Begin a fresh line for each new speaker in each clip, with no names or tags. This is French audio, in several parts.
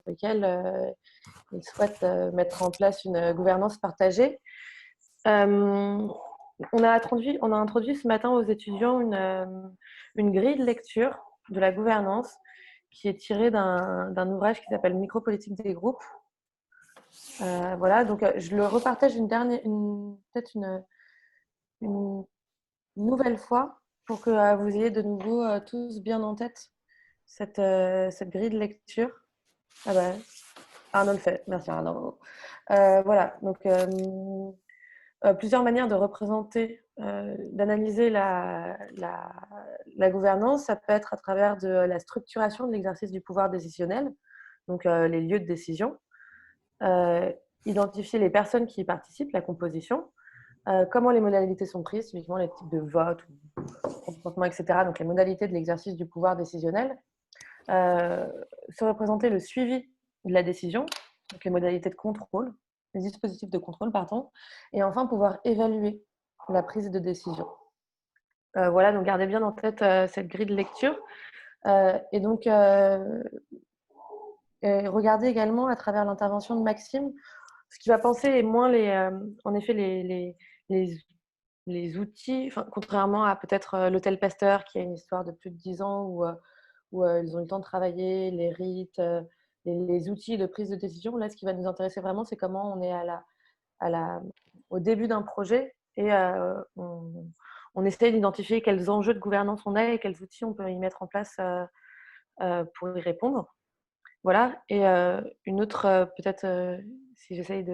lequel ils souhaitent mettre en place une gouvernance partagée. On a introduit ce matin aux étudiants une grille de lecture de la gouvernance qui est tirée d'un ouvrage qui s'appelle Micropolitique des groupes. Voilà, donc je le repartage peut-être une nouvelle fois pour que vous ayez de nouveau tous bien en tête cette grille de lecture. Ah bah, Arnaud le fait, merci Arnaud. Voilà, donc plusieurs manières de représenter, d'analyser la gouvernance. Ça peut être à travers de la structuration de l'exercice du pouvoir décisionnel, donc les lieux de décision, identifier les personnes qui y participent, la composition, comment les modalités sont prises, typiquement les types de vote, consentement, etc. Donc les modalités de l'exercice du pouvoir décisionnel, se représenter le suivi de la décision, donc les modalités de contrôle, les dispositifs de contrôle, pardon, et enfin pouvoir évaluer la prise de décision. Voilà, donc gardez bien en tête cette grille de lecture. Et donc, regardez également à travers l'intervention de Maxime, ce qu'il va penser est moins en effet les outils, enfin, contrairement à peut-être l'Hôtel Pasteur qui a une histoire de plus de 10 ans où ils ont eu le temps de travailler, les rites, les outils de prise de décision. Là, ce qui va nous intéresser vraiment, c'est comment on est au début d'un projet et on essaye d'identifier quels enjeux de gouvernance on a et quels outils on peut y mettre en place pour y répondre. Voilà. Et une autre, peut-être, si j'essaye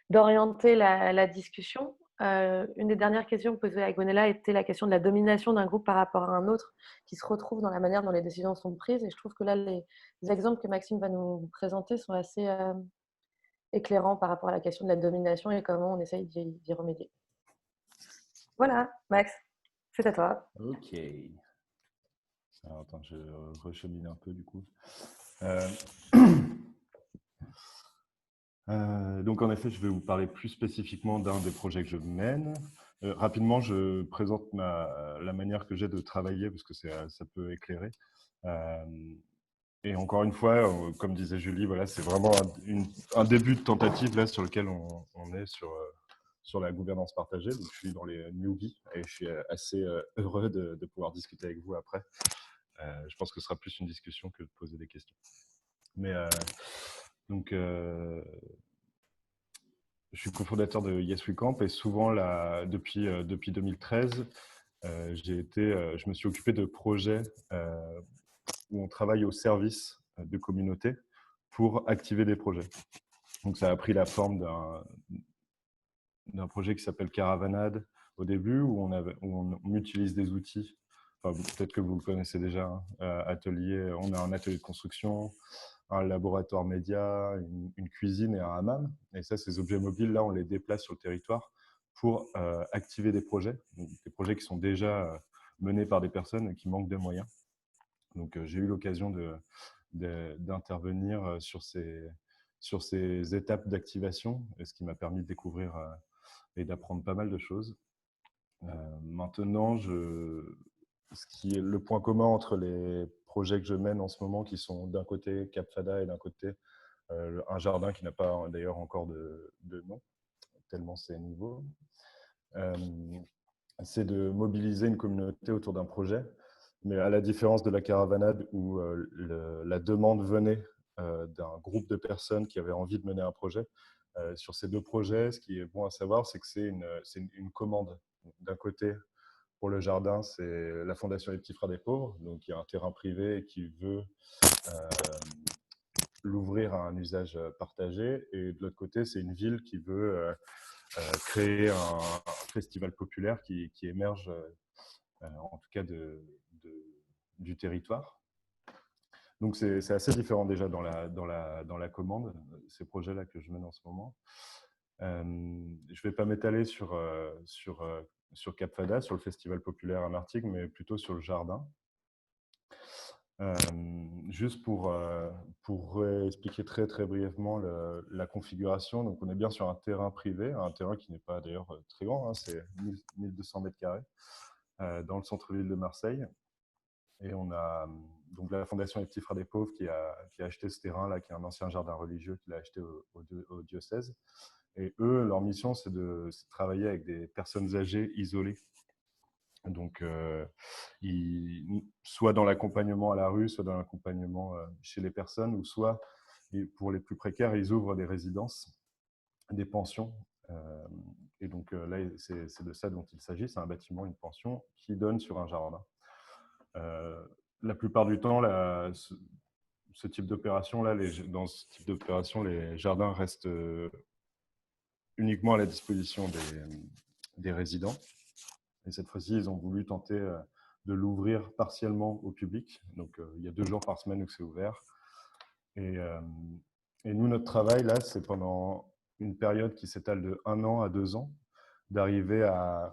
d'orienter la discussion, une des dernières questions posées à Gonella était la question de la domination d'un groupe par rapport à un autre qui se retrouve dans la manière dont les décisions sont prises. Et je trouve que là, les exemples que Maxime va nous présenter sont assez éclairants par rapport à la question de la domination et comment on essaye d'y remédier. Voilà, Max, c'est à toi.
Ok. Alors, attends, je rechemine un peu du coup. Donc, en effet, je vais vous parler plus spécifiquement d'un des projets que je mène. Rapidement, je présente la manière que j'ai de travailler parce que ça peut éclairer. Et encore une fois, comme disait Julie, voilà, c'est vraiment un début de tentative là, sur lequel on est sur la gouvernance partagée. Donc, je suis dans les newbies et je suis assez heureux de pouvoir discuter avec vous après. Je pense que ce sera plus une discussion que de poser des questions. Mais donc, je suis cofondateur de Yes We Camp et souvent, depuis 2013, je me suis occupé de projets où on travaille au service de communautés pour activer des projets. Donc, ça a pris la forme d'un projet qui s'appelle Caravanade au début, où on utilise des outils. Enfin, peut-être que vous le connaissez déjà, hein, atelier. On a un atelier de construction, un laboratoire média, une cuisine et un hammam. Et ça, ces objets mobiles, là, on les déplace sur le territoire pour activer des projets qui sont déjà menés par des personnes et qui manquent de moyens. Donc, j'ai eu l'occasion d'intervenir sur ces étapes d'activation, ce qui m'a permis de découvrir et d'apprendre pas mal de choses. Maintenant, ce qui est le point commun entre les projets que je mène en ce moment, qui sont d'un côté Cap Fada et d'un côté un jardin qui n'a pas d'ailleurs encore de nom, tellement c'est nouveau, c'est de mobiliser une communauté autour d'un projet. Mais à la différence de la caravanade où la demande venait d'un groupe de personnes qui avaient envie de mener un projet, sur ces deux projets, ce qui est bon à savoir, c'est que c'est une commande. D'un côté, pour le jardin, c'est la Fondation des Petits Frères des Pauvres, donc il y a un terrain privé et qui veut l'ouvrir à un usage partagé. Et de l'autre côté, c'est une ville qui veut créer un festival populaire qui émerge, en tout cas, du territoire. Donc, c'est assez différent déjà dans la commande, ces projets-là que je mène en ce moment. Je ne vais pas m'étaler sur Cap Fada, sur le festival populaire à Martigues, mais plutôt sur le jardin. Juste pour expliquer très très brièvement la configuration. Donc, on est bien sur un terrain privé, un terrain qui n'est pas d'ailleurs très grand, hein, c'est 1200 mètres carrés dans le centre-ville de Marseille. Et on a donc la Fondation des Petits Frères des Pauvres qui a acheté ce terrain-là, qui est un ancien jardin religieux qu'il a acheté au diocèse. Et eux, leur mission, c'est de travailler avec des personnes âgées isolées. Donc, soit dans l'accompagnement à la rue, soit dans l'accompagnement chez les personnes, ou soit, pour les plus précaires, ils ouvrent des résidences, des pensions. Et donc là, c'est de ça dont il s'agit. C'est un bâtiment, une pension qui donne sur un jardin. La plupart du temps, ce type d'opération, dans ce type d'opération, les jardins restent uniquement à la disposition des résidents. Et cette fois-ci, ils ont voulu tenter de l'ouvrir partiellement au public. Donc, il y a 2 jours par semaine où c'est ouvert. Et nous, notre travail, là, c'est pendant une période qui s'étale de 1 an à 2 ans, d'arriver à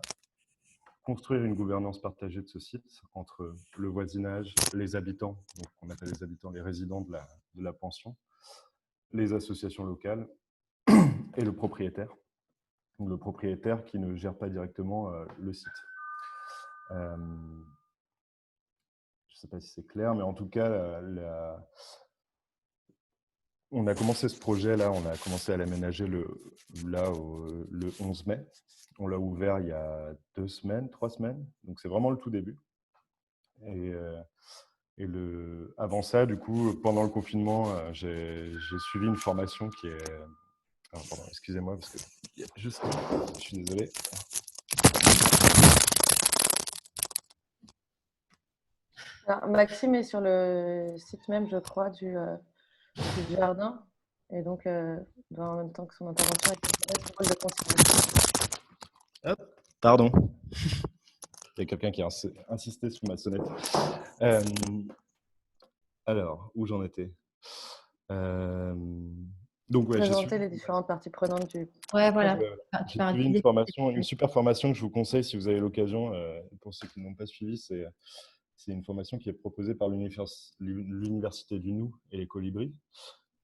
construire une gouvernance partagée de ce site entre le voisinage, les habitants, donc on appelle les habitants les résidents de la pension, les associations locales et le propriétaire. Donc le propriétaire qui ne gère pas directement le site. Je ne sais pas si c'est clair, mais en tout cas, on a commencé ce projet-là, on a commencé à l'aménager le 11 mai. On l'a ouvert il y a 2 semaines, 3 semaines, donc c'est vraiment le tout début. Et avant ça, du coup, pendant le confinement, j'ai suivi une formation qui est... Alors, pardon, excusez-moi, parce que juste... Je suis désolé.
Alors, Maxime est sur le site même, je crois, du jardin. Et donc, en même temps que son intervention, avec le rôle de conciliation.
Hop, pardon. Il y a quelqu'un qui a insisté sur ma sonnette. Alors, où j'en étais Donc, ouais,
Présenter les différentes parties prenantes du...
Ouais, voilà.
J'ai suivi une formation, une super formation que je vous conseille si vous avez l'occasion. Pour ceux qui n'ont pas suivi, c'est une formation qui est proposée par l'Université du Nou et les Colibris.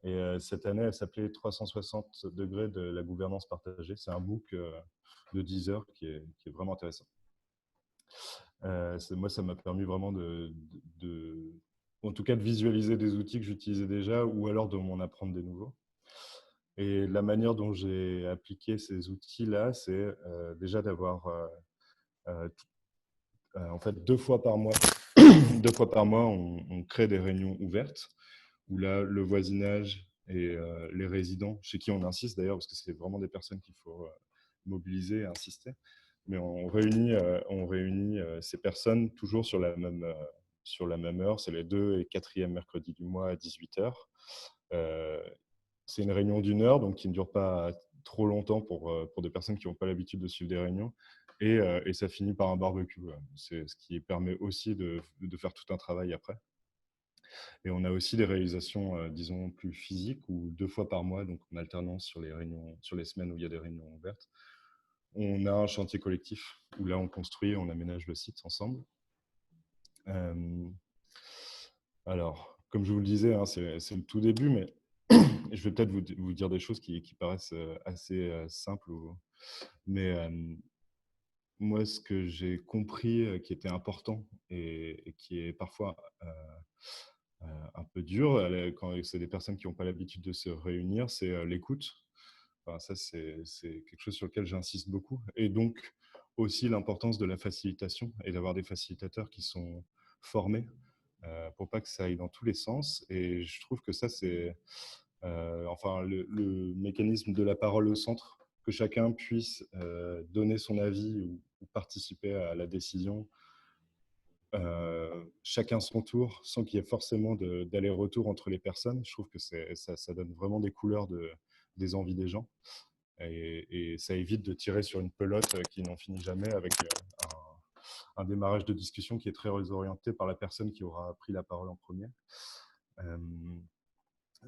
Et cette année, elle s'appelait 360 degrés de la gouvernance partagée. C'est un MOOC de 10 heures qui est vraiment intéressant. Moi, ça m'a permis vraiment en tout cas, de visualiser des outils que j'utilisais déjà ou alors de m'en apprendre des nouveaux. Et la manière dont j'ai appliqué ces outils-là, c'est déjà d'avoir en fait 2 fois par mois, 2 fois par mois, on crée des réunions ouvertes où là, le voisinage et les résidents, chez qui on insiste d'ailleurs, parce que c'est vraiment des personnes qu'il faut mobiliser et insister, mais on réunit ces personnes toujours sur la même heure, c'est les 2 et 4e mercredis du mois à 18h. C'est une réunion d'1 heure, donc qui ne dure pas trop longtemps pour des personnes qui n'ont pas l'habitude de suivre des réunions. Et ça finit par un barbecue. C'est ce qui permet aussi de faire tout un travail après. Et on a aussi des réalisations, disons, plus physiques, ou 2 fois par mois, donc en alternance sur les semaines où il y a des réunions ouvertes. On a un chantier collectif où là, on construit et on aménage le site ensemble. Alors, comme je vous le disais, hein, c'est le tout début, mais je vais peut-être vous dire des choses qui paraissent assez simples. Mais moi, ce que j'ai compris qui était important et qui est parfois un peu dur quand c'est des personnes qui n'ont pas l'habitude de se réunir, c'est l'écoute. Enfin, ça, c'est quelque chose sur lequel j'insiste beaucoup. Et donc, aussi l'importance de la facilitation et d'avoir des facilitateurs qui sont formés pour pas que ça aille dans tous les sens. Et je trouve que ça, c'est enfin, le mécanisme de la parole au centre, que chacun puisse donner son avis ou participer à la décision, chacun son tour, sans qu'il y ait forcément d'aller-retour entre les personnes. Je trouve que ça donne vraiment des couleurs des envies des gens. Et ça évite de tirer sur une pelote qui n'en finit jamais avec un démarrage de discussion qui est très orienté par la personne qui aura pris la parole en premier.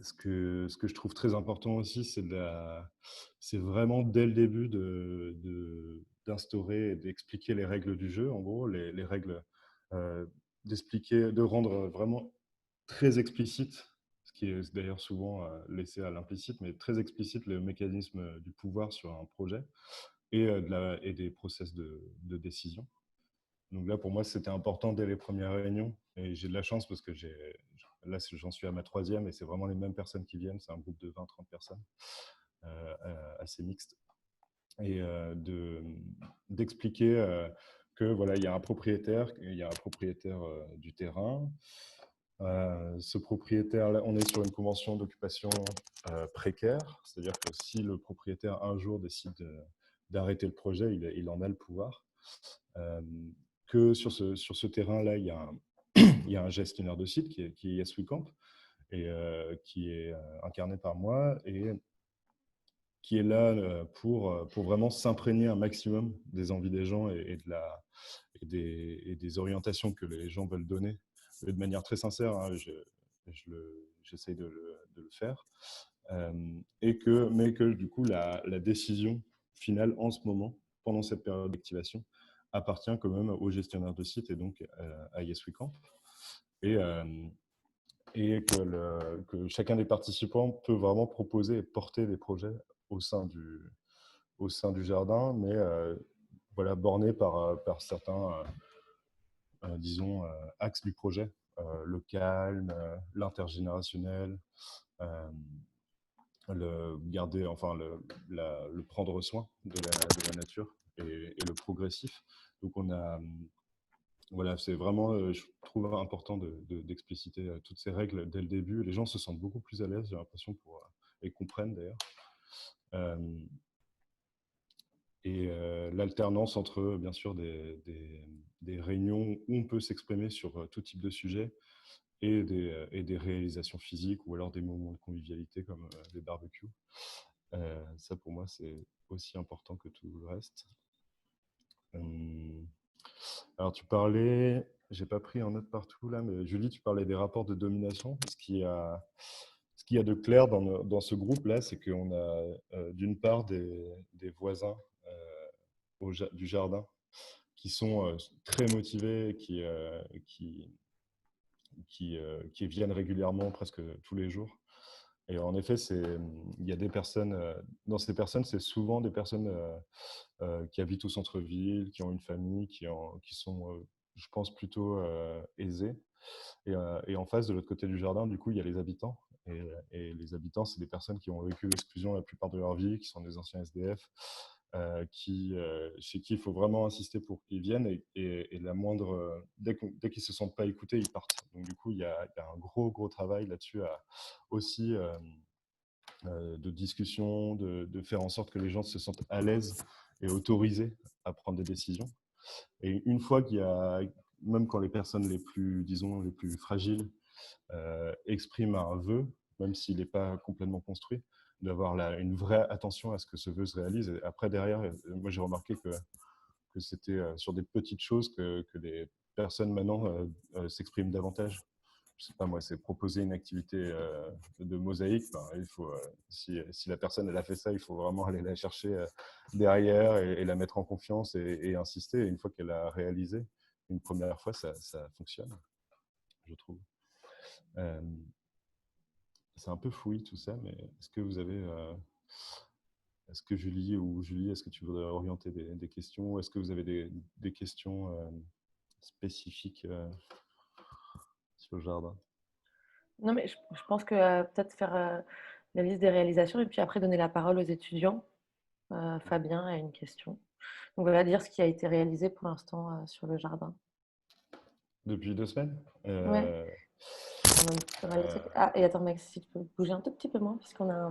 Ce que je trouve très important aussi, c'est vraiment dès le début d'instaurer et d'expliquer les règles du jeu, en gros, les règles, d'expliquer, de rendre vraiment très explicite, ce qui est d'ailleurs souvent laissé à l'implicite, mais très explicite le mécanisme du pouvoir sur un projet et des process de décision. Donc là, pour moi, c'était important dès les premières réunions. Et j'ai de la chance parce que là, j'en suis à ma troisième et c'est vraiment les mêmes personnes qui viennent. C'est un groupe de 20-30 personnes, assez mixte. Et d'expliquer que voilà, il y a un propriétaire, du terrain. Ce propriétaire-là, on est sur une convention d'occupation précaire, c'est-à-dire que si le propriétaire un jour décide d'arrêter le projet, il en a le pouvoir. Euh, que sur ce terrain-là, il y a un gestionnaire de site qui est Yes We Camp, et qui est incarné par moi, et qui est là pour vraiment s'imprégner un maximum des envies des gens et des orientations que les gens veulent donner. Et de manière très sincère, hein, j'essaye de le faire. Mais que du coup, la décision finale en ce moment, pendant cette période d'activation, appartient quand même au gestionnaire de site et donc à Yes We Camp. Et, que chacun des participants peut vraiment proposer et porter des projets au sein au sein du jardin, mais voilà, borné par certains, disons, axes du projet. Le calme, l'intergénérationnel, euh, le prendre soin de la nature et le progressif. Donc on a, voilà, c'est vraiment, je trouve important d'expliciter toutes ces règles dès le début. Les gens se sentent beaucoup plus à l'aise, j'ai l'impression, et comprennent d'ailleurs. Euh, et l'alternance entre, bien sûr, des réunions où on peut s'exprimer sur tout type de sujet et des réalisations physiques ou alors des moments de convivialité comme les barbecues. Ça, pour moi, c'est aussi important que tout le reste. Alors, tu parlais, j'ai pas pris en note partout là, mais Julie, tu parlais des rapports de domination. Ce qu'il y a de clair dans ce groupe-là, c'est qu'on a d'une part des voisins du jardin qui sont très motivés, qui viennent régulièrement, presque tous les jours. Et en effet, il y a des personnes, dans ces personnes, c'est souvent des personnes qui habitent au centre-ville, qui ont une famille, qui sont, je pense, plutôt aisées. Et en face, de l'autre côté du jardin, du coup, il y a les habitants. Et les habitants, c'est des personnes qui ont vécu l'exclusion la plupart de leur vie, qui sont des anciens SDF, chez qui il faut vraiment insister pour qu'ils viennent. Et la moindre, dès qu'ils ne se sentent pas écoutés, ils partent. Donc, du coup, il y a un gros travail là-dessus aussi de discussion, de faire en sorte que les gens se sentent à l'aise et autorisés à prendre des décisions. Et une fois qu'il y a, même quand les personnes les plus, disons, les plus fragiles expriment un vœu, même s'il n'est pas complètement construit, d'avoir une vraie attention à ce que ce vœu se réalise. Et après, derrière, moi j'ai remarqué que c'était sur des petites choses que les personnes maintenant s'expriment davantage. Je sais pas moi, c'est proposer une activité de mosaïque. Ben, si la personne elle a fait ça, il faut vraiment aller la chercher derrière et la mettre en confiance et insister. Et une fois qu'elle a réalisé, une première fois, ça fonctionne, je trouve. Euh, c'est un peu fouillis tout ça, mais est-ce que vous avez, est-ce que Julie, est-ce que tu voudrais orienter des questions? Est-ce que vous avez des questions spécifiques sur le jardin?
Non, mais je pense que peut-être faire la liste des réalisations et puis après donner la parole aux étudiants. Fabien a une question. Donc, on va dire ce qui a été réalisé pour l'instant sur le jardin.
Depuis 2 semaines
Ouais, on a un petit peu mal de trucs. Ah, et attends, Max, si tu peux bouger un tout petit peu moins, puisqu'on a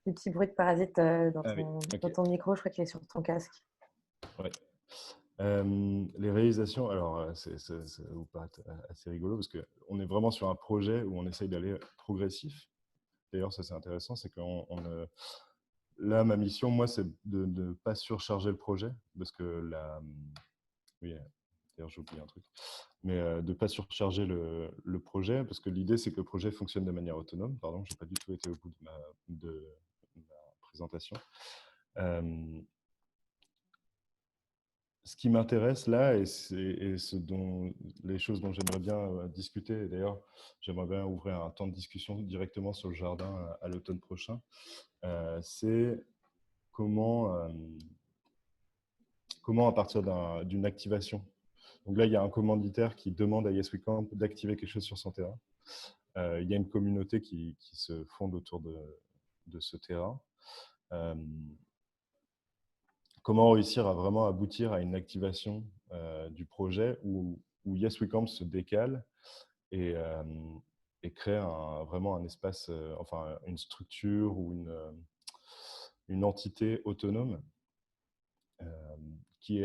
des petits bruits de parasites
Ah oui,
dans
ok.
ton micro. Je crois qu'il est sur ton casque.
Ouais. Les réalisations, alors ça va vous paraître assez rigolo parce qu'on est vraiment sur un projet où on essaye d'aller progressif. D'ailleurs, ça c'est intéressant, c'est que là, ma mission, moi, c'est de ne pas surcharger le projet parce que oui, d'ailleurs, j'ai oublié un truc, mais de ne pas surcharger le projet parce que l'idée, c'est que le projet fonctionne de manière autonome. Pardon, je n'ai pas du tout été au bout de ma présentation. Ce qui m'intéresse là, et les choses dont j'aimerais bien discuter, et d'ailleurs, j'aimerais bien ouvrir un temps de discussion directement sur le jardin à l'automne prochain, c'est comment, comment à partir d'une activation. Donc là, il y a un commanditaire qui demande à Yes We Camp d'activer quelque chose sur son terrain. Il y a une communauté qui se fonde autour de ce terrain. Comment réussir à vraiment aboutir à une activation du projet où Yes We Camp se décale et crée vraiment un espace, enfin une structure ou une entité autonome qui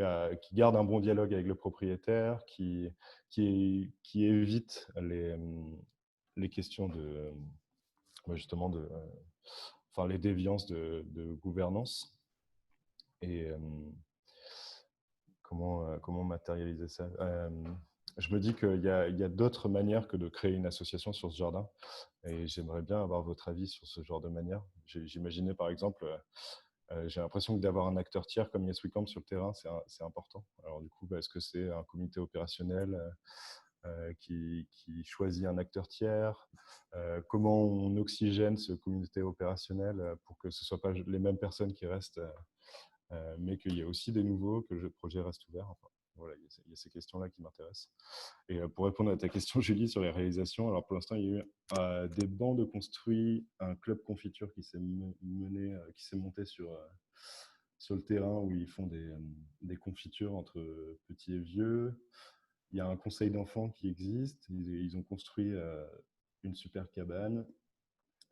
garde un bon dialogue avec le propriétaire, qui évite les questions de justement enfin les déviances de gouvernance. Et comment matérialiser ça? Je me dis qu'il y a d'autres manières que de créer une association sur ce jardin, et j'aimerais bien avoir votre avis sur ce genre de manière. J'imaginais par exemple, j'ai l'impression que d'avoir un acteur tiers comme Yes We Camp sur le terrain, c'est important. Alors du coup, est-ce que c'est un comité opérationnel qui choisit un acteur tiers? Comment on oxygène ce comité opérationnel pour que ce ne soient pas les mêmes personnes qui restent, mais qu'il y ait aussi des nouveaux, que le projet reste ouvert. Enfin, voilà, il y a ces questions-là qui m'intéressent. Et pour répondre à ta question, Julie, sur les réalisations, alors pour l'instant, il y a eu des bancs de construits, un club confiture qui s'est mené, qui s'est monté sur le terrain où ils font des confitures entre petits et vieux. Il y a un conseil d'enfants qui existe. Ils ont construit une super cabane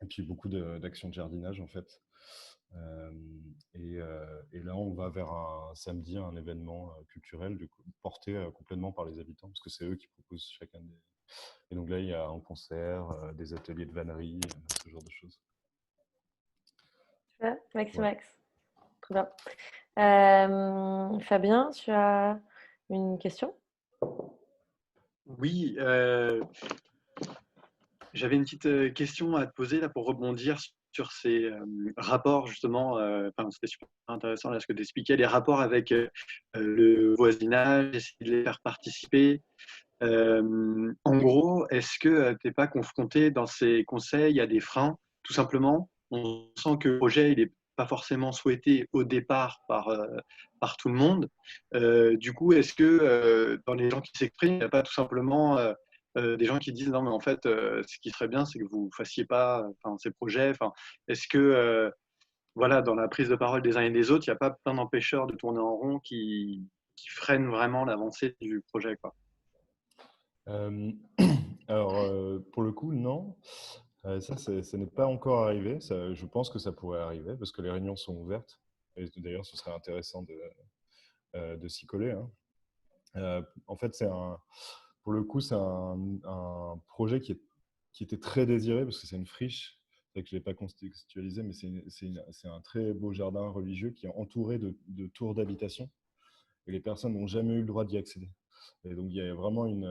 et puis beaucoup d'actions de jardinage en fait. Et là, on va vers samedi un événement culturel porté complètement par les habitants, parce que c'est eux qui proposent chacun des... Et donc là, il y a un concert, des ateliers de vannerie, ce genre de choses.
Super, Maxi
Ouais.
Max. Très bien. Fabien, tu as une question?
Oui, j'avais une petite question à te poser là pour rebondir sur ces rapports justement. C'était super intéressant là ce que tu expliquais, les rapports avec le voisinage, essayer de les faire participer. En gros, est-ce que tu n'es pas confronté dans ces conseils à des freins, tout simplement? On sent que le projet il n'est pas forcément souhaité au départ par tout le monde. Du coup, est-ce que dans les gens qui s'expriment, il n'y a pas tout simplement des gens qui disent non, mais en fait, ce qui serait bien, c'est que vous ne fassiez pas ces projets. Est-ce que voilà, dans la prise de parole des uns et des autres, il n'y a pas plein d'empêcheurs de tourner en rond qui freinent vraiment l'avancée du projet, quoi?
Alors, pour le coup, non. Ça n'est pas encore arrivé. Je pense que ça pourrait arriver parce que les réunions sont ouvertes. Et d'ailleurs, ce serait intéressant de s'y coller. Hein. En fait, pour le coup, c'est un projet qui était très désiré parce que c'est une friche. C'est vrai que je ne l'ai pas contextualisé, mais c'est un très beau jardin religieux qui est entouré de tours d'habitation. Et les personnes n'ont jamais eu le droit d'y accéder. Et donc, il y a vraiment une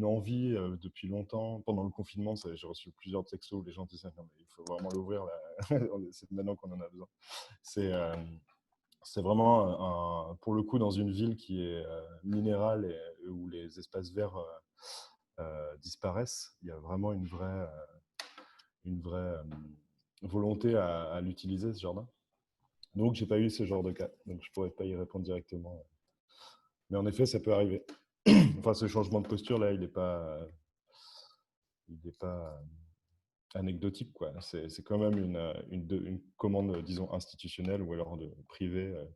envie depuis longtemps. Pendant le confinement, j'ai reçu plusieurs textos où les gens disaient non, mais il faut vraiment l'ouvrir, c'est maintenant qu'on en a besoin. C'est vraiment, pour le coup, dans une ville qui est minérale et où les espaces verts disparaissent, il y a vraiment une vraie volonté à l'utiliser, ce jardin. Donc, je n'ai pas eu ce genre de cas, donc je ne pourrais pas y répondre directement. Mais en effet, ça peut arriver. Enfin, ce changement de posture, là, il n'est pas anecdotique, quoi. C'est quand même une commande, disons, institutionnelle ou alors privée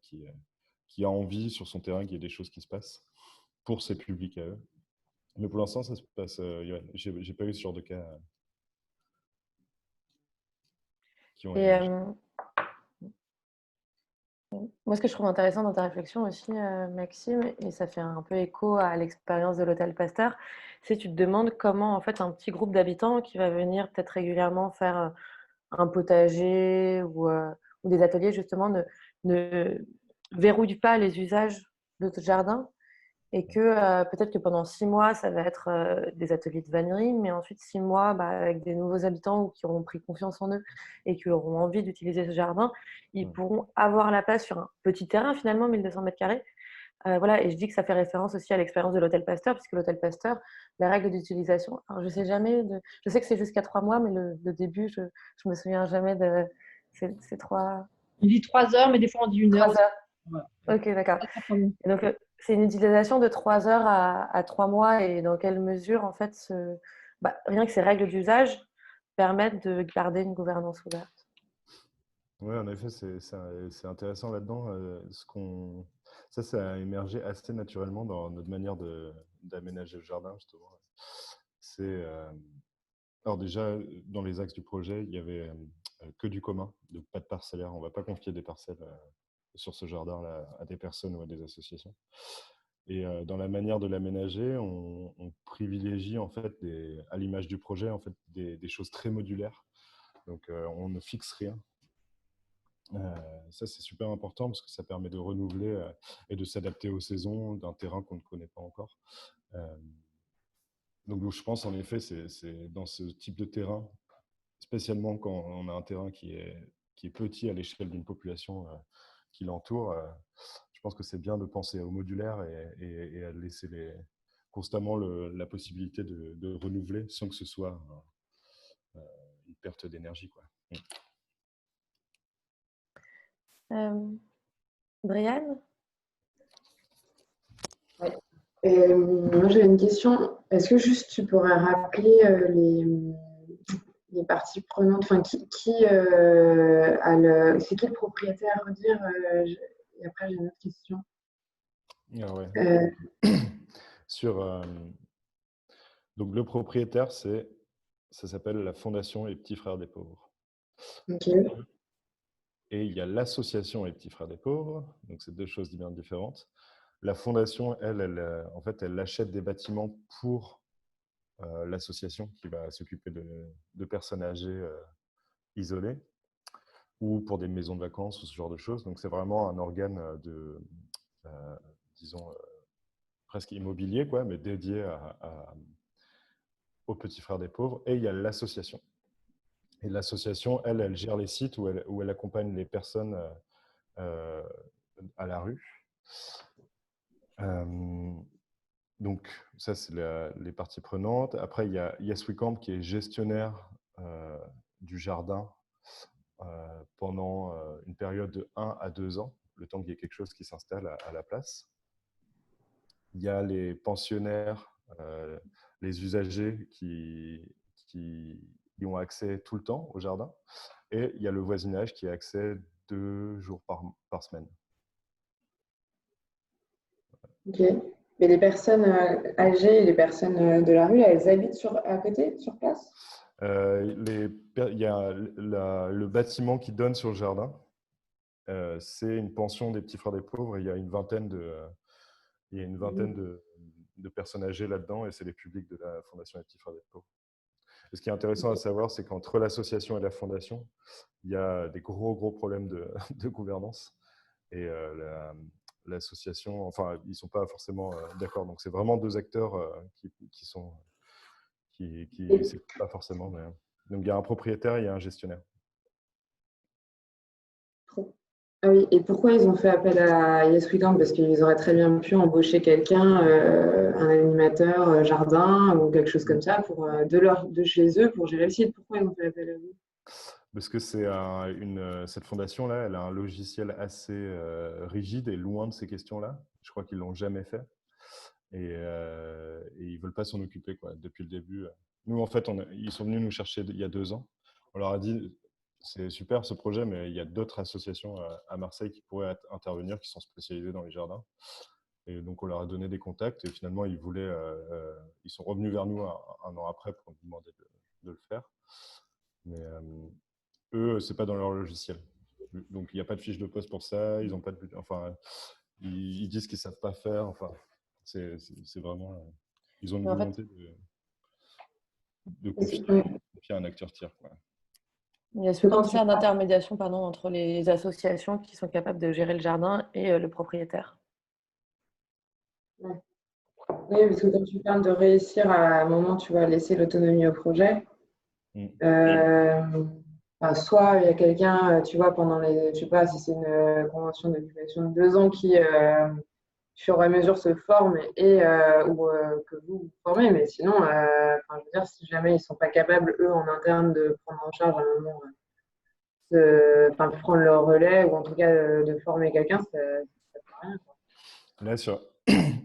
qui a envie sur son terrain qu'il y ait des choses qui se passent pour ses publics à eux. Mais pour l'instant, ça se passe. J'ai pas eu ce genre de cas qui ont
Et
émergé.
moi, ce que je trouve intéressant dans ta réflexion aussi, Maxime, et ça fait un peu écho à l'expérience de l'hôtel Pasteur, c'est que tu te demandes comment en fait un petit groupe d'habitants qui va venir peut-être régulièrement faire un potager ou des ateliers justement ne verrouille pas les usages de ce jardin et que peut-être que pendant 6 mois, ça va être des ateliers de vannerie, mais ensuite 6 mois avec des nouveaux habitants ou qui auront pris confiance en eux et qui auront envie d'utiliser ce jardin, ils pourront avoir la place sur un petit terrain finalement, 1200 mètres carrés. Voilà, et je dis que ça fait référence aussi à l'expérience de l'hôtel Pasteur, puisque l'hôtel Pasteur, la règle d'utilisation, alors je sais jamais, je sais que c'est jusqu'à 3 mois, mais le début, je me souviens jamais de ces 3...
On dit 3 heures, mais des fois on dit 1 heure.
3 heures.
Voilà.
Ok, d'accord.
Pas très long.
Et donc, c'est une utilisation de 3 heures à 3 mois et dans quelle mesure, en fait, rien que ces règles d'usage permettent de garder une gouvernance ouverte.
Oui, en effet, c'est intéressant là-dedans. Ça a émergé assez naturellement dans notre manière d'aménager le jardin, justement. C'est, alors déjà, dans les axes du projet, il y avait que du commun, donc pas de parcellaire. On ne va pas confier des parcelles sur ce jardin-là à des personnes ou à des associations. Et dans la manière de l'aménager, on privilégie en fait, à l'image du projet, en fait, des choses très modulaires. Donc on ne fixe rien. Ça, c'est super important parce que ça permet de renouveler et de s'adapter aux saisons d'un terrain qu'on ne connaît pas encore. Donc, je pense en effet, c'est dans ce type de terrain, spécialement quand on a un terrain qui est petit à l'échelle d'une population qui l'entoure, je pense que c'est bien de penser au modulaire et à laisser constamment la possibilité de renouveler sans que ce soit une perte d'énergie, quoi.
Brianne?
Ouais. Moi, j'avais une question. Est-ce que juste tu pourrais rappeler les parties prenantes, enfin, c'est qui le propriétaire, redire, et après j'ai une autre question.
Ah ouais.
Euh,
Donc le propriétaire, ça s'appelle la Fondation Les Petits Frères des Pauvres.
ok,
Et il y a l'association Les Petits Frères des Pauvres, donc c'est deux choses bien différentes. La fondation, en fait, elle achète des bâtiments pour l'association qui va s'occuper de personnes âgées isolées ou pour des maisons de vacances ou ce genre de choses. Donc c'est vraiment un organe disons, presque immobilier, quoi, mais dédié aux Petits Frères des Pauvres. Et il y a l'association. Et l'association, elle gère les sites où elle accompagne les personnes à la rue. Donc, ça, c'est les parties prenantes. Après, il y a Yes We Camp qui est gestionnaire du jardin pendant une période de 1 à 2 ans, le temps qu'il y ait quelque chose qui s'installe à la place. Il y a les pensionnaires, les usagers qui ont accès tout le temps au jardin. Et il y a le voisinage qui a accès 2 jours par semaine.
ok. Mais les personnes âgées et les personnes de la rue, elles habitent à côté, sur place?
Il y a le bâtiment qui donne sur le jardin. C'est une pension des Petits Frères des Pauvres. Et il y a une vingtaine de personnes âgées là-dedans et c'est les publics de la Fondation des Petits Frères des Pauvres. Et ce qui est intéressant à savoir, c'est qu'entre l'association et la fondation, il y a des gros problèmes de gouvernance. Et l'association, enfin, ils ne sont pas forcément d'accord. Donc, c'est vraiment deux acteurs qui s'écoutent pas forcément. Mais, donc, il y a un propriétaire et il y a un gestionnaire.
Ah oui, et pourquoi ils ont fait appel à Yes We Camp? Parce qu'ils auraient très bien pu embaucher quelqu'un, un animateur jardin ou quelque chose comme ça, de chez eux pour gérer le site. Pourquoi ils ont fait appel à vous?
Parce que cette fondation-là, elle a un logiciel assez rigide et loin de ces questions-là. Je crois qu'ils ne l'ont jamais fait. Et ils ne veulent pas s'en occuper, quoi, depuis le début. Nous, en fait, ils sont venus nous chercher il y a 2 ans. On leur a dit, c'est super ce projet, mais il y a d'autres associations à Marseille qui pourraient intervenir, qui sont spécialisées dans les jardins. Et donc, on leur a donné des contacts et finalement, ils sont revenus vers nous un an après pour nous demander de le faire. Mais eux, ce n'est pas dans leur logiciel. Donc, il n'y a pas de fiche de poste pour ça. Ils ont pas de but. Enfin, ils disent qu'ils ne savent pas faire. Enfin, c'est vraiment. Ils ont une volonté de confier à un acteur tiers, quoi.
Il y a ce cancer d'intermédiation entre les associations qui sont capables de gérer le jardin et le propriétaire.
Ouais. Oui, parce que quand tu parles de réussir à un moment, tu vas laisser l'autonomie au projet. Soit il y a quelqu'un, tu vois, je sais pas si c'est une convention d'occupation de 2 ans qui, au fur et à mesure, se forme ou que vous formez. Mais sinon, je veux dire, si jamais ils ne sont pas capables, eux, en interne, de prendre en charge à un moment prendre le relais ou en tout cas de former quelqu'un, ça ne sert à rien, quoi.
Là,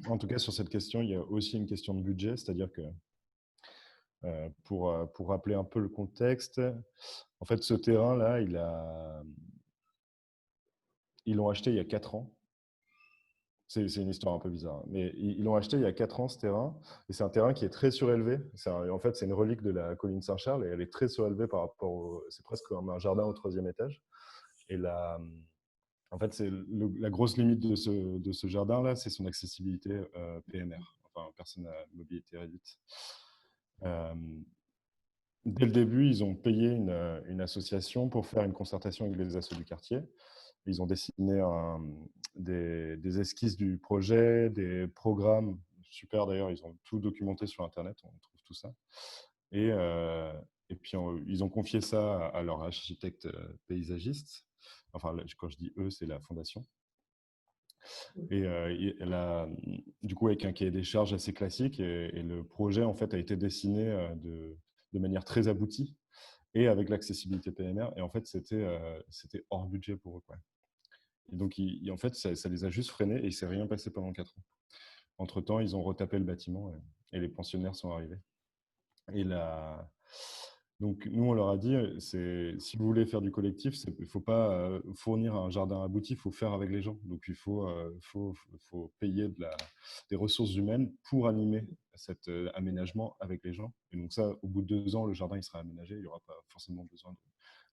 en tout cas, sur cette question, il y a aussi une question de budget, c'est-à-dire que pour rappeler un peu le contexte, en fait, ce terrain-là, ils l'ont acheté il y a 4 ans. C'est une histoire un peu bizarre, mais ils l'ont acheté il y a 4 ans, ce terrain, et c'est un terrain qui est très surélevé. En fait, c'est une relique de la colline Saint-Charles, et elle est très surélevée par rapport c'est presque comme un jardin au 3e étage. Et en fait, la grosse limite de ce jardin-là, c'est son accessibilité PMR, enfin personne à mobilité réduite. Dès le début, ils ont payé une association pour faire une concertation avec les assos du quartier. Ils ont dessiné des esquisses du projet, des programmes. Super d'ailleurs, ils ont tout documenté sur Internet, on trouve tout ça. Et puis, ils ont confié ça à leur architecte paysagiste. Enfin, quand je dis eux, c'est la fondation. Et elle a, du coup, avec un cahier des charges assez classique, et le projet, en fait, a été dessiné de manière très aboutie et avec l'accessibilité PMR. Et en fait, c'était hors budget pour eux, quoi. Et donc, en fait, ça les a juste freinés et il ne s'est rien passé pendant 4 ans. Entre-temps, ils ont retapé le bâtiment et les pensionnaires sont arrivés. Et donc, nous, on leur a dit, si vous voulez faire du collectif, il ne faut pas fournir un jardin abouti, il faut faire avec les gens. Donc, il faut payer des ressources humaines pour animer cet aménagement avec les gens. Et donc ça, au bout de 2 ans, le jardin il sera aménagé. Il n'y aura pas forcément besoin de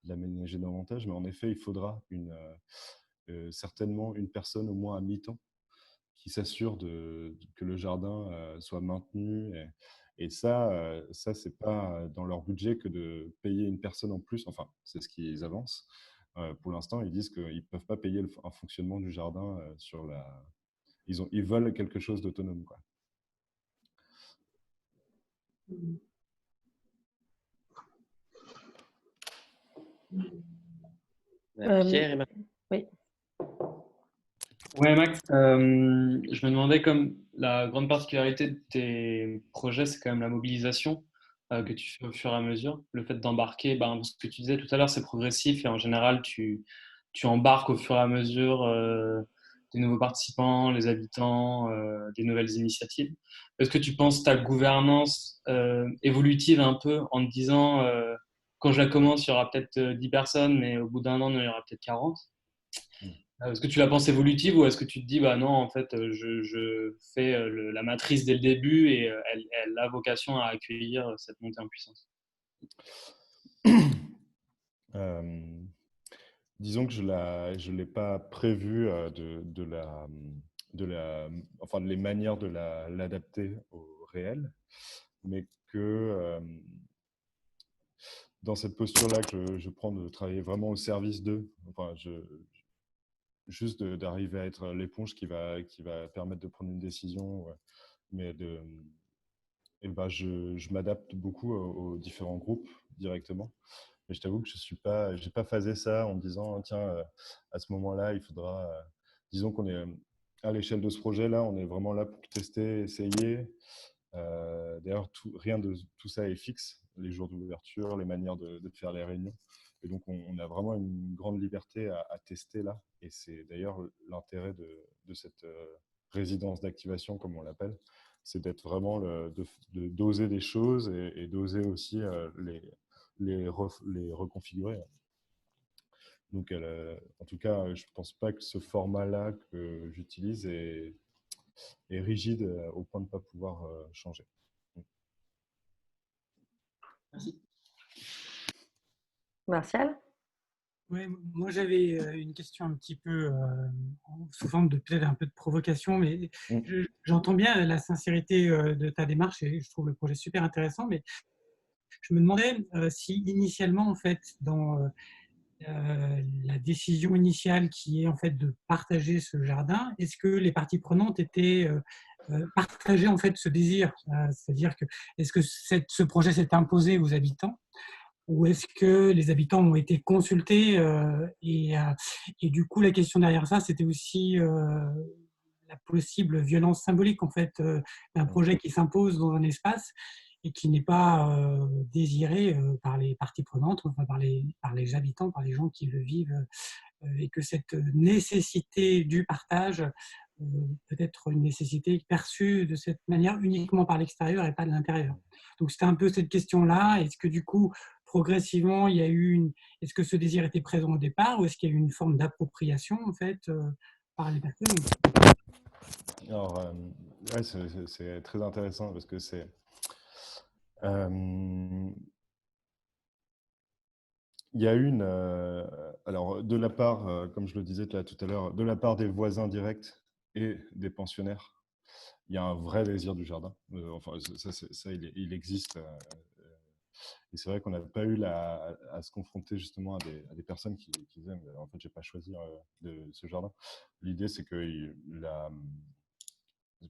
l'aménager davantage. Mais en effet, il faudra certainement une personne au moins à mi-temps qui s'assure que le jardin soit maintenu. Et ça, c'est pas dans leur budget que de payer une personne en plus. Enfin, c'est ce qu'ils avancent. Pour l'instant, ils disent qu'ils ne peuvent pas payer un fonctionnement du jardin ils veulent quelque chose d'autonome, quoi.
Pierre et
Oui.
Ouais, Max, je me demandais, comme la grande particularité de tes projets, c'est quand même la mobilisation que tu fais au fur et à mesure. Le fait d'embarquer, ce que tu disais tout à l'heure, c'est progressif et en général, tu embarques au fur et à mesure des nouveaux participants, les habitants, des nouvelles initiatives. Est-ce que tu penses ta gouvernance évolutive un peu en te disant, quand je la commence, il y aura peut-être 10 personnes, mais au bout d'un an, il y aura peut-être 40? Est-ce que tu la penses évolutive ou est-ce que tu te dis, bah non, en fait, je fais la matrice dès le début et elle a vocation à accueillir cette montée en puissance?
Disons que je l'ai pas prévu enfin, les manières de l'adapter au réel, mais que dans cette posture-là que je prends de travailler vraiment au service d'eux, enfin, juste d'arriver à être l'éponge qui va permettre de prendre une décision, mais je m'adapte beaucoup aux différents groupes directement. Mais je t'avoue que j'ai pas phasé ça en me disant, tiens, à ce moment-là, il faudra, disons qu'on est à l'échelle de ce projet-là, on est vraiment là pour tester, essayer. D'ailleurs, rien de tout ça est fixe, les jours d'ouverture, les manières de faire les réunions. Et donc, on a vraiment une grande liberté à tester là. Et c'est d'ailleurs l'intérêt de cette résidence d'activation, comme on l'appelle, c'est d'être vraiment d'oser des choses et d'oser aussi les reconfigurer. Donc, en tout cas, je ne pense pas que ce format-là que j'utilise est rigide au point de ne pas pouvoir changer.
Merci.
Martial?
Oui, moi j'avais une question un petit peu sous forme de peut-être un peu de provocation, mais j'entends bien la sincérité de ta démarche et je trouve le projet super intéressant, mais je me demandais si initialement, en fait, dans la décision initiale qui est en fait de partager ce jardin, est-ce que les parties prenantes étaient partageaient en fait ce désir, c'est-à-dire que est-ce que ce projet s'est imposé aux habitants? Ou est-ce que les habitants ont été consultés et du coup, la question derrière ça, c'était aussi la possible violence symbolique en fait d'un projet qui s'impose dans un espace. et qui n'est pas désiré par les parties prenantes, enfin par les habitants, par les gens qui le vivent, et que cette nécessité du partage peut être une nécessité perçue de cette manière uniquement par l'extérieur et pas de l'intérieur. Donc c'était un peu cette question-là. Est-ce que du coup, progressivement, il y a eu est-ce que ce désir était présent au départ ou est-ce qu'il y a eu une forme d'appropriation en fait par les personnes?
Alors, ouais, c'est très intéressant parce que c'est... il y a alors de la part, comme je le disais là tout à l'heure, de la part des voisins directs et des pensionnaires, il y a un vrai désir du jardin. Enfin, ça il existe. Et c'est vrai qu'on n'a pas eu à se confronter justement à des personnes qui disaient en fait, j'ai pas choisi de ce jardin. L'idée, c'est que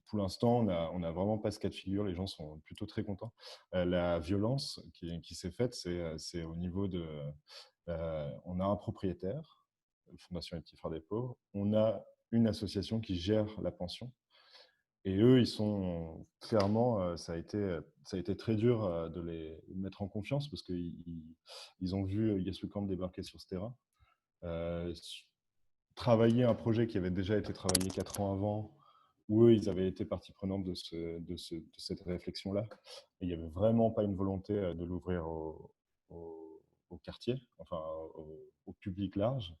pour l'instant, on a vraiment pas ce cas de figure. Les gens sont plutôt très contents. La violence qui s'est faite, c'est au niveau de... on a un propriétaire, Fondation Les Petits Frères des Pauvres. On a une association qui gère la pension. Et eux, ils sont clairement, ça a été très dur de les mettre en confiance parce qu'ils ont vu Yes We Can débarquer sur ce terrain. Travailler un projet qui avait déjà été travaillé 4 ans avant, où eux, ils avaient été partie prenante de cette réflexion-là. Et il n'y avait vraiment pas une volonté de l'ouvrir au quartier, enfin au public large.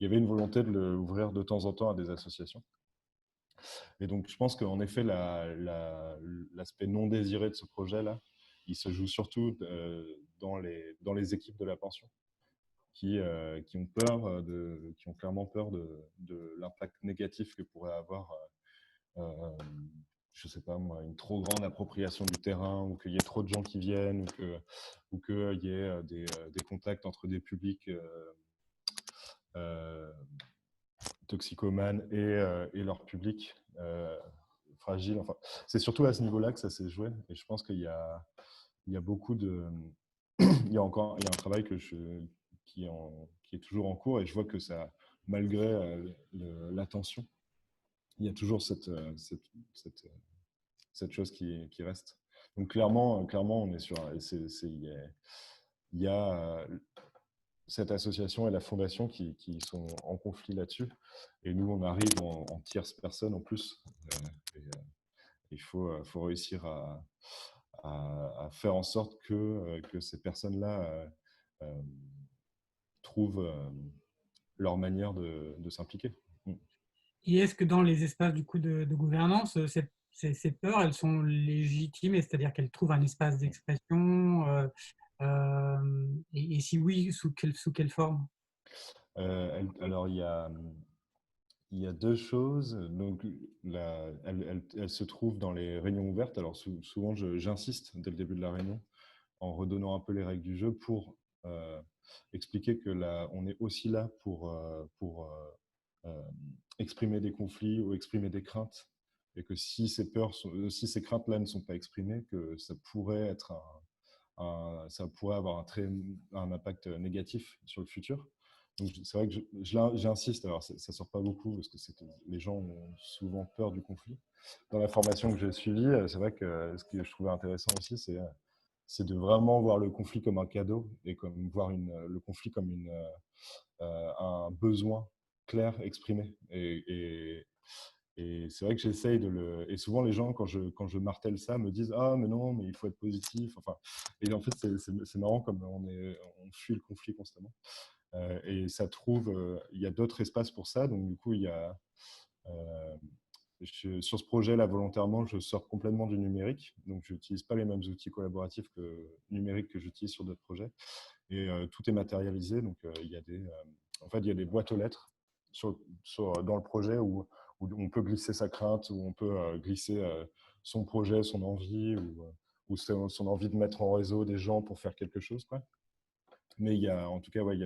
Il y avait une volonté de l'ouvrir de temps en temps à des associations. Et donc, je pense qu'en effet, l'aspect non désiré de ce projet-là, il se joue surtout dans les équipes de la pension qui ont peur qui ont clairement peur de l'impact négatif que pourrait avoir, je sais pas moi, une trop grande appropriation du terrain, ou qu'il y ait trop de gens qui viennent, ou qu'il y ait des contacts entre des publics toxicomanes et leur public fragile. Enfin, c'est surtout à ce niveau-là que ça s'est joué. Et je pense qu'il y a beaucoup de... il y a un travail qui est toujours en cours, et je vois que ça, malgré la tension, il y a toujours cette chose qui reste. Donc clairement, on est sur... Il y a cette association et la fondation qui sont en conflit là-dessus. Et nous, on arrive en tierce personne en plus. Il faut réussir à faire en sorte que ces personnes-là trouvent leur manière de s'impliquer.
Et est-ce que dans les espaces du coup de gouvernance, ces peurs, elles sont légitimes, c'est-à-dire qu'elles trouvent un espace d'expression et si oui, sous quelle forme?
Alors, il y a deux choses. Donc, elle se trouve dans les réunions ouvertes. Alors, souvent, j'insiste dès le début de la réunion en redonnant un peu les règles du jeu pour expliquer que on est aussi là pour exprimer des conflits ou exprimer des craintes. Et que si si ces craintes-là ne sont pas exprimées, que ça pourrait être ça pourrait avoir un impact négatif sur le futur. Donc c'est vrai que j'insiste, alors ça ne sort pas beaucoup parce que les gens ont souvent peur du conflit. Dans la formation que j'ai suivie, c'est vrai que ce que je trouvais intéressant aussi, c'est de vraiment voir le conflit comme un cadeau et comme voir le conflit comme un besoin clair exprimé. Et c'est vrai que j'essaye de le... Et souvent, les gens, quand je martèle ça, me disent « Ah, mais non, mais il faut être positif. » Enfin, et en fait, c'est marrant comme on fuit le conflit constamment. Et ça trouve... il y a d'autres espaces pour ça. Donc, du coup, il y a... sur ce projet-là, volontairement, je sors complètement du numérique. Donc, je n'utilise pas les mêmes outils collaboratifs numériques que j'utilise sur d'autres projets. Et tout est matérialisé. Donc, il y a en fait, il y a des boîtes aux lettres dans le projet où on peut glisser sa crainte, où on peut glisser son projet, son envie, ou son envie de mettre en réseau des gens pour faire quelque chose, quoi. Mais en tout cas, ouais, il y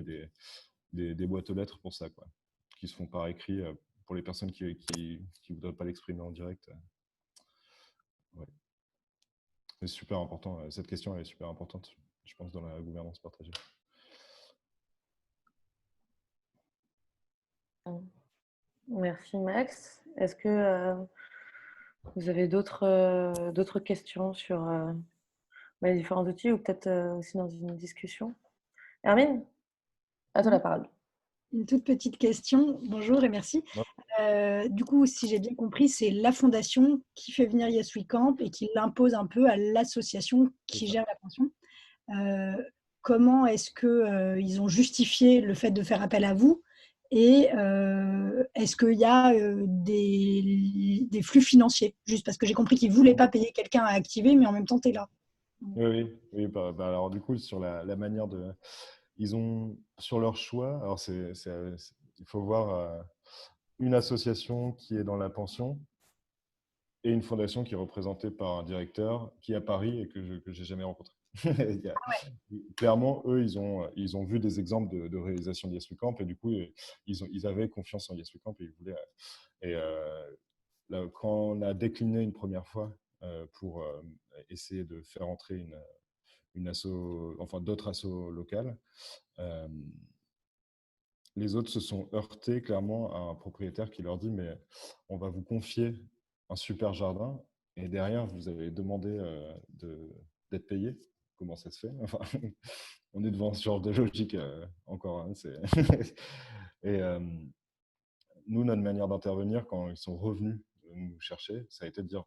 a des boîtes aux lettres pour ça, quoi, qui se font par écrit pour les personnes qui ne voudraient pas l'exprimer en direct. Ouais. C'est super important. Cette question, elle est super importante, je pense, dans la gouvernance partagée.
Merci Max. Est-ce que vous avez d'autres questions sur les différents outils ou peut-être aussi dans une discussion. Hermine, à toi la parole.
Une toute petite question. Bonjour et merci. Du coup, si j'ai bien compris, c'est la fondation qui fait venir Yes We Camp et qui l'impose un peu à l'association qui gère la pension. Comment est-ce qu'ils ont justifié le fait de faire appel à vous? Et est-ce qu'il y a des flux financiers? Juste parce que j'ai compris qu'ils ne voulaient pas payer quelqu'un à activer, mais en même temps, tu es là.
Oui. Alors du coup, sur la manière de... Ils ont, sur leur choix, alors il faut voir une association qui est dans la pension et une fondation qui est représentée par un directeur qui est à Paris et que je n'ai jamais rencontré. Clairement, eux, ils ont vu des exemples de réalisation de Yes We Camp et du coup, ils avaient confiance en Yes We Camp et ils voulaient... Et là, quand on a décliné une première fois pour essayer de faire entrer une asso, enfin d'autres assos locales, les autres se sont heurtés clairement à un propriétaire qui leur dit mais on va vous confier un super jardin et derrière vous avez demandé d'être payé. Comment ça se fait? Enfin, on est devant ce genre de logique encore. Hein, et nous, notre manière d'intervenir quand ils sont revenus nous chercher, ça a été de dire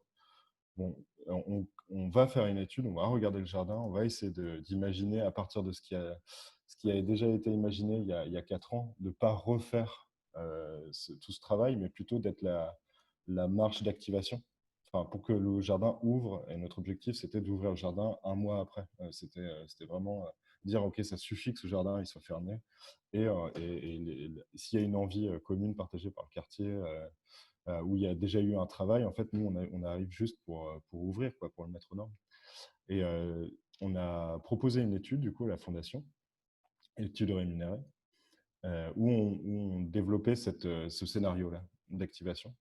bon, on va faire une étude, on va regarder le jardin, on va essayer d'imaginer à partir de ce qui a déjà été imaginé il y a 4 ans, de ne pas refaire tout ce travail, mais plutôt d'être la marche d'activation. Enfin, pour que le jardin ouvre, et notre objectif, c'était d'ouvrir le jardin 1 mois après. C'était vraiment dire, OK, ça suffit que ce jardin il soit fermé. Et s'il y a une envie commune partagée par le quartier, où il y a déjà eu un travail, en fait, nous, on arrive juste pour ouvrir, quoi, pour le mettre aux normes. Et on a proposé une étude, du coup, à la Fondation, étude rémunérée, où on développait ce scénario-là d'activation.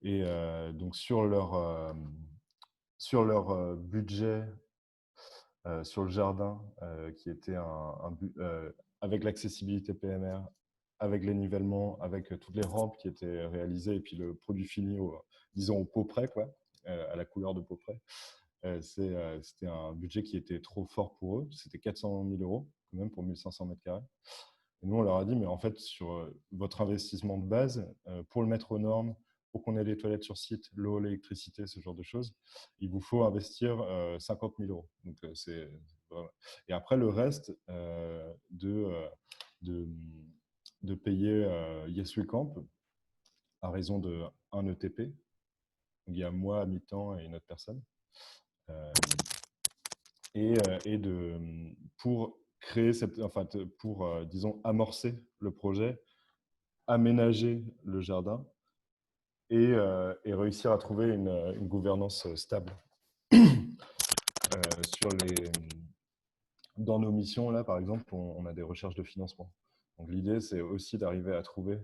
Et donc, sur leur budget, sur le jardin, qui était avec l'accessibilité PMR, avec les nivellements, avec toutes les rampes qui étaient réalisées et puis le produit fini, disons au pot près, quoi, à la couleur de pot près. C'était un budget qui était trop fort pour eux. C'était 400 000 €, quand même, pour 1500 mètres carrés. Et nous, on leur a dit, mais en fait, sur votre investissement de base, pour le mettre aux normes, pour qu'on ait les toilettes sur site, l'eau, l'électricité, ce genre de choses, il vous faut investir 50 000 €. Donc, et après, le reste de payer Yes We Camp à raison de 1 ETP. Donc, il y a moi à mi-temps et une autre personne. Pour créer disons, amorcer le projet, aménager le jardin et réussir à trouver une gouvernance stable. Dans nos missions, là, par exemple, on a des recherches de financement. Donc, l'idée, c'est aussi d'arriver à trouver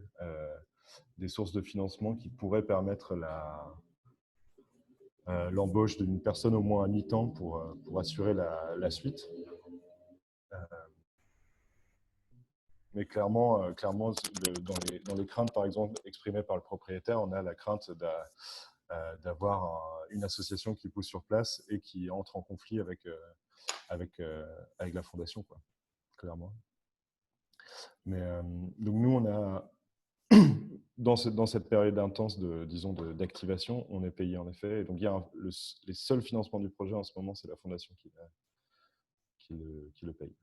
des sources de financement qui pourraient permettre l'embauche d'une personne au moins à mi-temps pour assurer la suite. Mais clairement dans les craintes, par exemple, exprimées par le propriétaire, on a la crainte d'avoir une association qui pousse sur place et qui entre en conflit avec la fondation, quoi, clairement. Mais donc nous, on a dans cette période intense d'activation, on est payé en effet. Et donc les seuls financements du projet en ce moment, c'est la fondation qui le paye.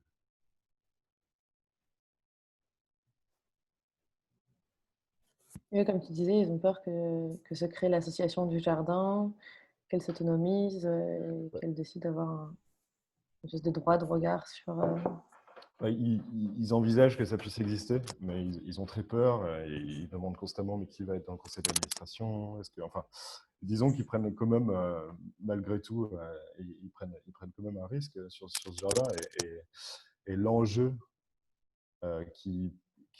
Et comme tu disais, ils ont peur que se crée l'association du jardin, qu'elle s'autonomise, qu'elle décide d'avoir une espèce de droit de regard sur...
Ils envisagent que ça puisse exister, mais ils ont très peur et ils demandent constamment mais qui va être dans le conseil d'administration. Enfin, disons qu'ils prennent quand même, malgré tout, ils prennent quand même un risque sur ce jardin. Et l'enjeu qui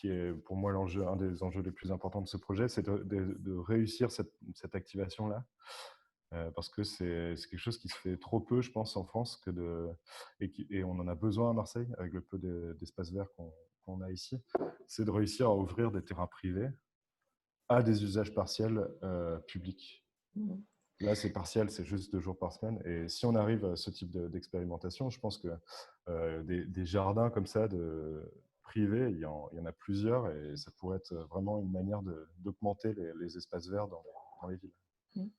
est pour moi un des enjeux les plus importants de ce projet, c'est de réussir cette activation-là. Parce que c'est quelque chose qui se fait trop peu, je pense, en France, et on en a besoin à Marseille, avec le peu d'espace vert qu'on a ici, c'est de réussir à ouvrir des terrains privés à des usages partiels publics. Là, c'est partiel, c'est juste 2 jours par semaine. Et si on arrive à ce type d'expérimentation, je pense que des jardins comme ça, privés, il y en a plusieurs et ça pourrait être vraiment une manière d'augmenter les espaces verts dans les villes.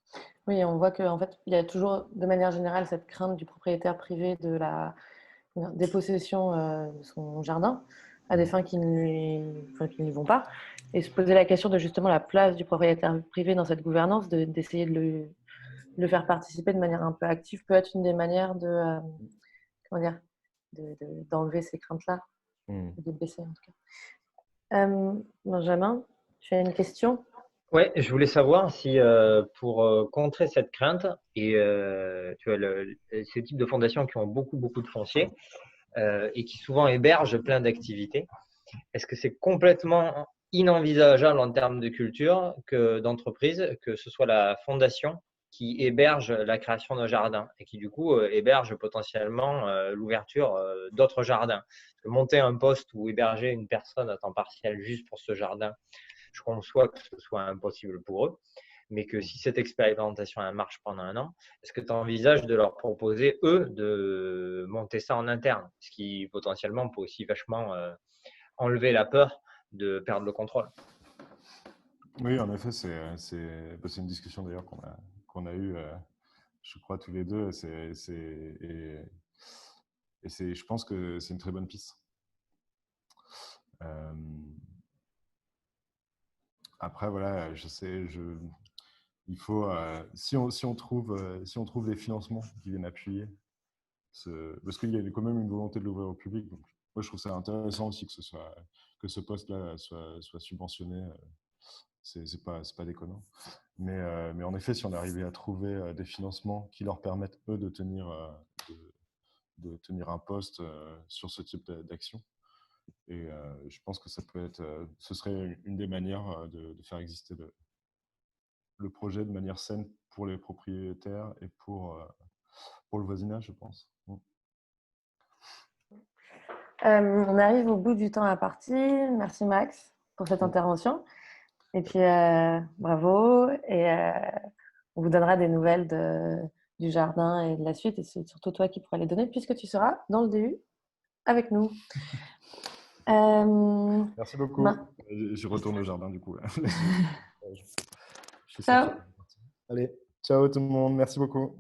Oui, on voit qu'en fait, il y a toujours, de manière générale, cette crainte du propriétaire privé de la dépossession de son jardin à des fins qui ne lui vont pas. Et se poser la question de justement la place du propriétaire privé dans cette gouvernance, d'essayer de le faire participer de manière un peu active, peut être une des manières comment dire, d'enlever ces craintes-là, de baisser en tout cas. Benjamin, tu as une question?
Ouais, je voulais savoir si pour contrer cette crainte et tu vois ce type de fondations qui ont beaucoup de foncier et qui souvent hébergent plein d'activités, est-ce que c'est complètement inenvisageable en termes de culture que d'entreprise que ce soit la fondation qui héberge la création d'un jardin et qui du coup héberge potentiellement l'ouverture d'autres jardins? Parce que monter un poste ou héberger une personne à temps partiel juste pour ce jardin, je conçois que ce soit impossible pour eux, mais que si cette expérimentation elle marche pendant 1 an, est-ce que tu envisages de leur proposer, eux, de monter ça en interne? Ce qui potentiellement peut aussi vachement enlever la peur de perdre le contrôle.
Oui, en effet, c'est une discussion d'ailleurs qu'on a eue, je crois, tous les deux. Et je pense que c'est une très bonne piste. Après, voilà, je sais, il faut, si on trouve des financements qui viennent appuyer, parce qu'il y a quand même une volonté de l'ouvrir au public. Donc, moi, je trouve ça intéressant aussi que ce poste-là soit subventionné. C'est pas déconnant. Mais en effet, si on arrivait à trouver des financements qui leur permettent, eux, de tenir un poste sur ce type d'action, et je pense que ce serait une des manières de faire exister le projet de manière saine pour les propriétaires et pour le voisinage, je pense.
On arrive au bout du temps imparti. Merci Max pour cette intervention. Et puis bravo. Et on vous donnera des nouvelles du jardin et de la suite. Et c'est surtout toi qui pourras les donner puisque tu seras dans le DU avec nous.
Merci beaucoup. Je retourne au jardin du coup.
Ciao.
Allez, ciao tout le monde. Merci beaucoup.